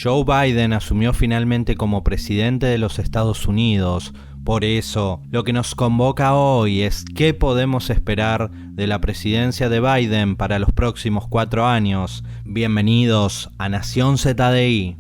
Joe Biden asumió finalmente como presidente de los Estados Unidos. Por eso, lo que nos convoca hoy es qué podemos esperar de la presidencia de Biden para los próximos 4 años. Bienvenidos a Nación ZDI.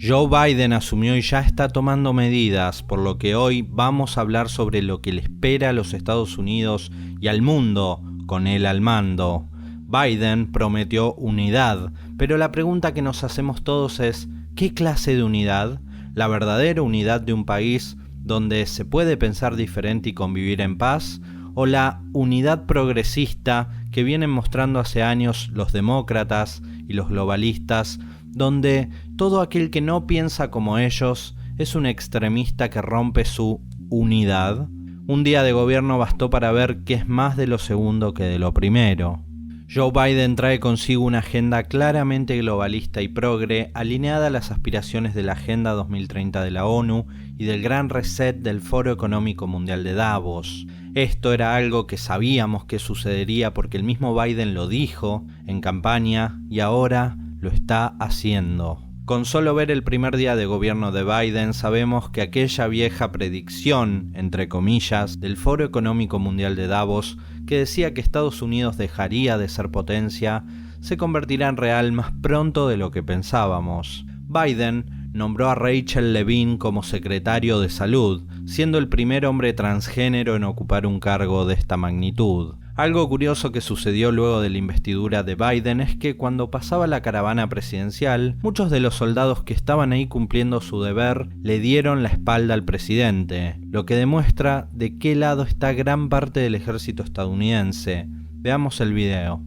Joe Biden asumió y ya está tomando medidas, por lo que hoy vamos a hablar sobre lo que le espera a los Estados Unidos y al mundo con él al mando. Biden prometió unidad, pero la pregunta que nos hacemos todos es, ¿qué clase de unidad? ¿La verdadera unidad de un país donde se puede pensar diferente y convivir en paz? ¿O la unidad progresista que vienen mostrando hace años los demócratas y los globalistas, donde todo aquel que no piensa como ellos es un extremista que rompe su unidad? Un día de gobierno bastó para ver que es más de lo segundo que de lo primero. Joe Biden trae consigo una agenda claramente globalista y progre, alineada a las aspiraciones de la Agenda 2030 de la ONU y del Gran Reset del Foro Económico Mundial de Davos. Esto era algo que sabíamos que sucedería porque el mismo Biden lo dijo en campaña y ahora lo está haciendo. Con solo ver el primer día de gobierno de Biden sabemos que aquella vieja predicción, entre comillas, del Foro Económico Mundial de Davos, que decía que Estados Unidos dejaría de ser potencia, se convertirá en real más pronto de lo que pensábamos. Biden nombró a Rachel Levine como secretario de Salud, siendo el primer hombre transgénero en ocupar un cargo de esta magnitud. Algo curioso que sucedió luego de la investidura de Biden es que cuando pasaba la caravana presidencial, muchos de los soldados que estaban ahí cumpliendo su deber le dieron la espalda al presidente, lo que demuestra de qué lado está gran parte del ejército estadounidense. Veamos el video.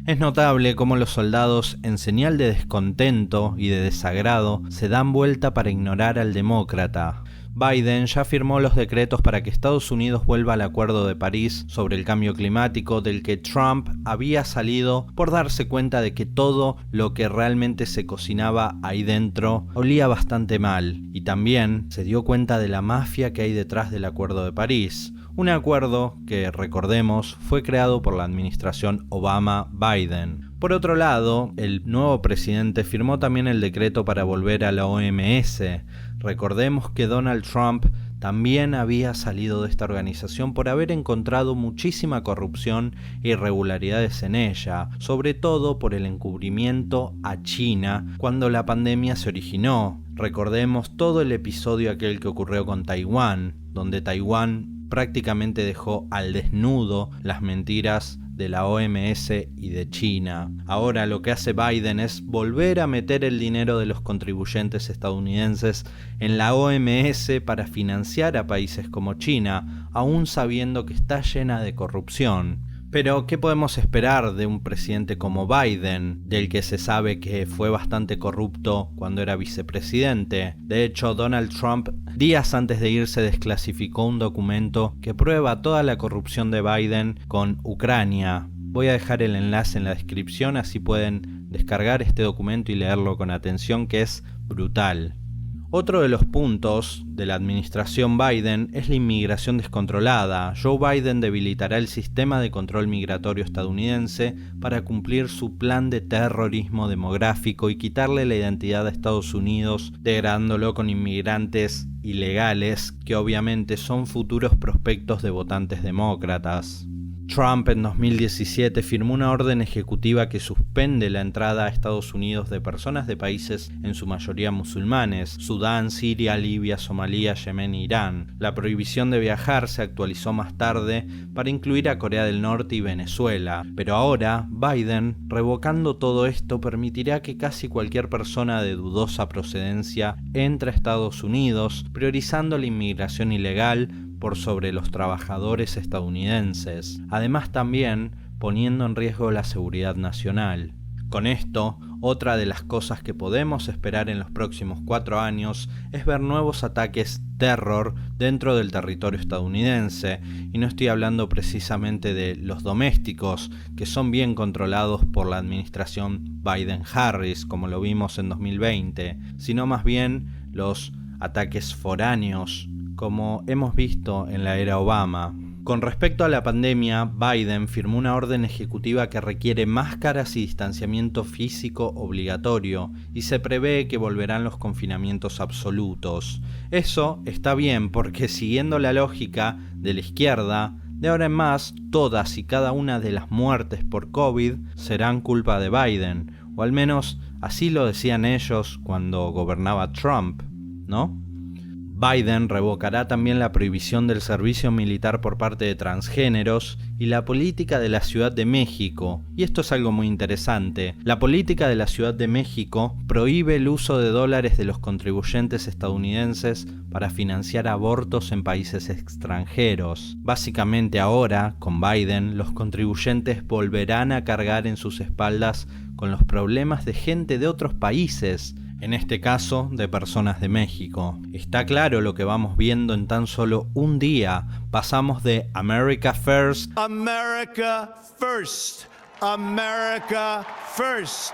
Es notable cómo los soldados, en señal de descontento y de desagrado, se dan vuelta para ignorar al demócrata. Biden ya firmó los decretos para que Estados Unidos vuelva al Acuerdo de París sobre el cambio climático del que Trump había salido por darse cuenta de que todo lo que realmente se cocinaba ahí dentro olía bastante mal, y también se dio cuenta de la mafia que hay detrás del Acuerdo de París. Un acuerdo que, recordemos, fue creado por la administración Obama-Biden. Por otro lado, el nuevo presidente firmó también el decreto para volver a la OMS. Recordemos que Donald Trump también había salido de esta organización por haber encontrado muchísima corrupción e irregularidades en ella, sobre todo por el encubrimiento a China cuando la pandemia se originó. Recordemos todo el episodio aquel que ocurrió con Taiwán, donde Taiwán prácticamente dejó al desnudo las mentiras de la OMS y de China. Ahora lo que hace Biden es volver a meter el dinero de los contribuyentes estadounidenses en la OMS para financiar a países como China, aún sabiendo que está llena de corrupción. Pero, ¿qué podemos esperar de un presidente como Biden, del que se sabe que fue bastante corrupto cuando era vicepresidente? De hecho, Donald Trump, días antes de irse, desclasificó un documento que prueba toda la corrupción de Biden con Ucrania. Voy a dejar el enlace en la descripción, así pueden descargar este documento y leerlo con atención, que es brutal. Otro de los puntos de la administración Biden es la inmigración descontrolada. Joe Biden debilitará el sistema de control migratorio estadounidense para cumplir su plan de terrorismo demográfico y quitarle la identidad a Estados Unidos, degradándolo con inmigrantes ilegales que obviamente son futuros prospectos de votantes demócratas. Trump en 2017 firmó una orden ejecutiva que suspende la entrada a Estados Unidos de personas de países en su mayoría musulmanes: Sudán, Siria, Libia, Somalia, Yemen e Irán. La prohibición de viajar se actualizó más tarde para incluir a Corea del Norte y Venezuela, pero ahora Biden, revocando todo esto, permitirá que casi cualquier persona de dudosa procedencia entre a Estados Unidos, priorizando la inmigración ilegal por sobre los trabajadores estadounidenses, además también poniendo en riesgo la seguridad nacional. Con esto, otra de las cosas que podemos esperar en los próximos 4 años es ver nuevos ataques terror dentro del territorio estadounidense, y no estoy hablando precisamente de los domésticos, que son bien controlados por la administración Biden-Harris, como lo vimos en 2020, sino más bien los ataques foráneos, como hemos visto en la era Obama. Con respecto a la pandemia, Biden firmó una orden ejecutiva que requiere máscaras y distanciamiento físico obligatorio, y se prevé que volverán los confinamientos absolutos. Eso está bien porque, siguiendo la lógica de la izquierda, de ahora en más, todas y cada una de las muertes por COVID serán culpa de Biden, o al menos así lo decían ellos cuando gobernaba Trump, ¿no? Biden revocará también la prohibición del servicio militar por parte de transgéneros y la política de la Ciudad de México. Y esto es algo muy interesante. La política de la Ciudad de México prohíbe el uso de dólares de los contribuyentes estadounidenses para financiar abortos en países extranjeros. Básicamente ahora, con Biden, los contribuyentes volverán a cargar en sus espaldas con los problemas de gente de otros países, en este caso de personas de México. Está claro lo que vamos viendo en tan solo un día. Pasamos de America First, America First, America First,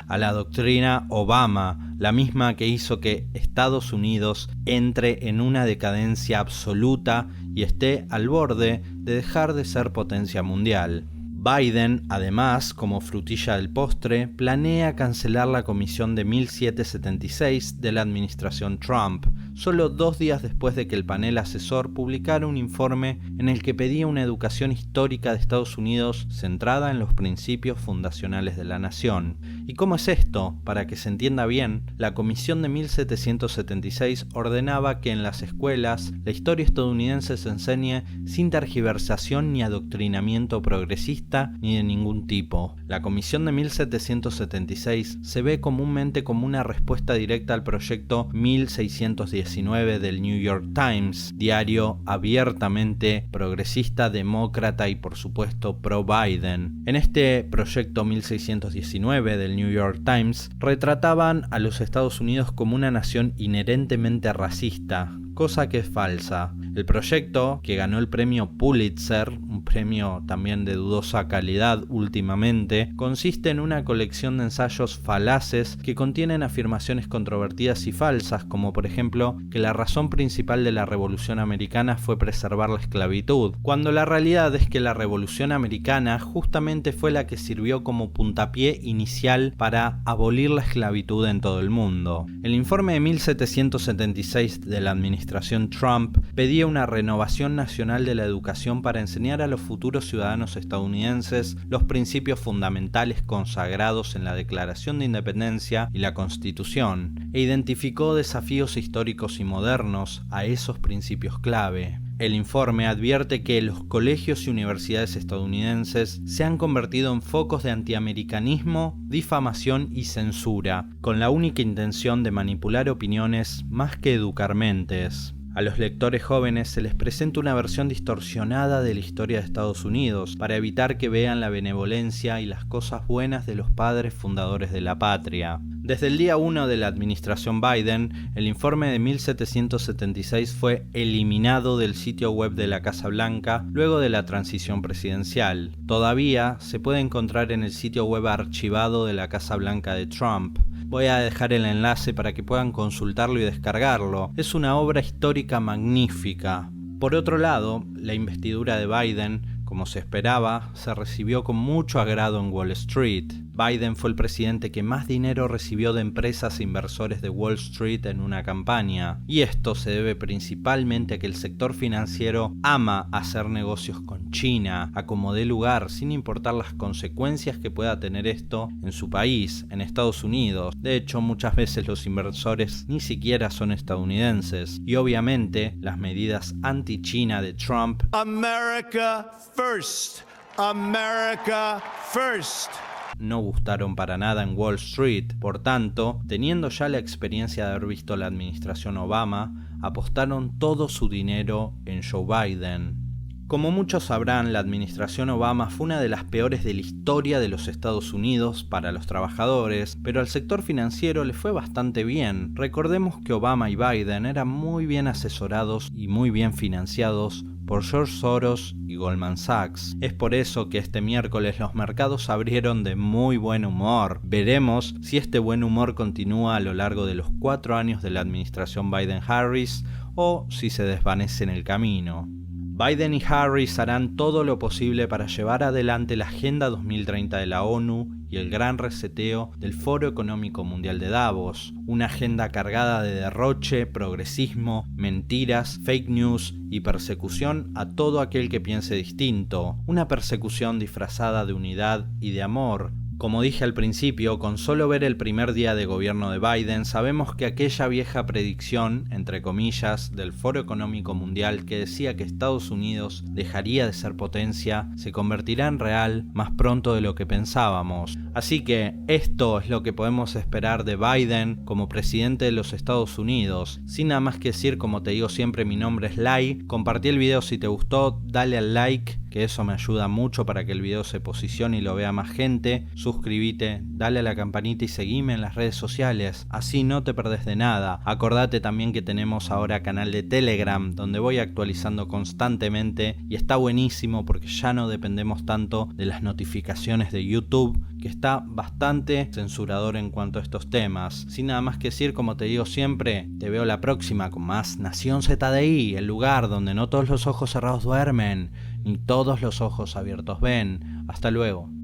a la doctrina Obama, la misma que hizo que Estados Unidos entre en una decadencia absoluta y esté al borde de dejar de ser potencia mundial. Biden, además, como frutilla del postre, planea cancelar la Comisión de 1776 de la administración Trump, solo 2 días después de que el panel asesor publicara un informe en el que pedía una educación histórica de Estados Unidos centrada en los principios fundacionales de la nación. ¿Y cómo es esto? Para que se entienda bien, la Comisión de 1776 ordenaba que en las escuelas la historia estadounidense se enseñe sin tergiversación ni adoctrinamiento progresista ni de ningún tipo. La Comisión de 1776 se ve comúnmente como una respuesta directa al proyecto 1619 del New York Times, diario abiertamente progresista, demócrata y por supuesto pro-Biden. En este proyecto 1619 del New York Times retrataban a los Estados Unidos como una nación inherentemente racista, cosa que es falsa. El proyecto, que ganó el premio Pulitzer, un premio también de dudosa calidad últimamente, consiste en una colección de ensayos falaces que contienen afirmaciones controvertidas y falsas, como por ejemplo que la razón principal de la Revolución Americana fue preservar la esclavitud, cuando la realidad es que la Revolución Americana justamente fue la que sirvió como puntapié inicial para abolir la esclavitud en todo el mundo. El informe de 1776 de la administración Trump pedía una renovación nacional de la educación para enseñar a los futuros ciudadanos estadounidenses los principios fundamentales consagrados en la Declaración de Independencia y la Constitución, e identificó desafíos históricos y modernos a esos principios clave. El informe advierte que los colegios y universidades estadounidenses se han convertido en focos de antiamericanismo, difamación y censura, con la única intención de manipular opiniones más que educar mentes. A los lectores jóvenes se les presenta una versión distorsionada de la historia de Estados Unidos para evitar que vean la benevolencia y las cosas buenas de los padres fundadores de la patria. Desde el día 1 de la administración Biden, el informe de 1776 fue eliminado del sitio web de la Casa Blanca luego de la transición presidencial. Todavía se puede encontrar en el sitio web archivado de la Casa Blanca de Trump. Voy a dejar el enlace para que puedan consultarlo y descargarlo. Es una obra histórica magnífica. Por otro lado, la investidura de Biden, como se esperaba, se recibió con mucho agrado en Wall Street. Biden fue el presidente que más dinero recibió de empresas e inversores de Wall Street en una campaña, y esto se debe principalmente a que el sector financiero ama hacer negocios con China, a como dé lugar, sin importar las consecuencias que pueda tener esto en su país, en Estados Unidos. De hecho, muchas veces los inversores ni siquiera son estadounidenses, y obviamente las medidas anti-China de Trump America First, America First, no gustaron para nada en Wall Street. Por tanto, teniendo ya la experiencia de haber visto la administración Obama, apostaron todo su dinero en Joe Biden. Como muchos sabrán, la administración Obama fue una de las peores de la historia de los Estados Unidos para los trabajadores, pero al sector financiero le fue bastante bien. Recordemos que Obama y Biden eran muy bien asesorados y muy bien financiados por George Soros y Goldman Sachs. Es por eso que este miércoles los mercados abrieron de muy buen humor. Veremos si este buen humor continúa a lo largo de los 4 años de la administración Biden-Harris o si se desvanece en el camino. Biden y Harris harán todo lo posible para llevar adelante la Agenda 2030 de la ONU y el gran reseteo del Foro Económico Mundial de Davos, una agenda cargada de derroche, progresismo, mentiras, fake news y persecución a todo aquel que piense distinto, una persecución disfrazada de unidad y de amor. Como dije al principio, con solo ver el primer día de gobierno de Biden, sabemos que aquella vieja predicción, entre comillas, del Foro Económico Mundial que decía que Estados Unidos dejaría de ser potencia, se convertirá en real más pronto de lo que pensábamos. Así que esto es lo que podemos esperar de Biden como presidente de los Estados Unidos. Sin nada más que decir, como te digo siempre, mi nombre es Lai. Compartí el video si te gustó, dale al like, que eso me ayuda mucho para que el video se posicione y lo vea más gente. Suscríbete, dale a la campanita y seguime en las redes sociales, así no te perdés de nada. Acordate también que tenemos ahora canal de Telegram, donde voy actualizando constantemente y está buenísimo porque ya no dependemos tanto de las notificaciones de YouTube, que está bastante censurador en cuanto a estos temas. Sin nada más que decir, como te digo siempre, te veo la próxima con más Nación ZDI, el lugar donde no todos los ojos cerrados duermen, ni todos los ojos abiertos ven. Hasta luego.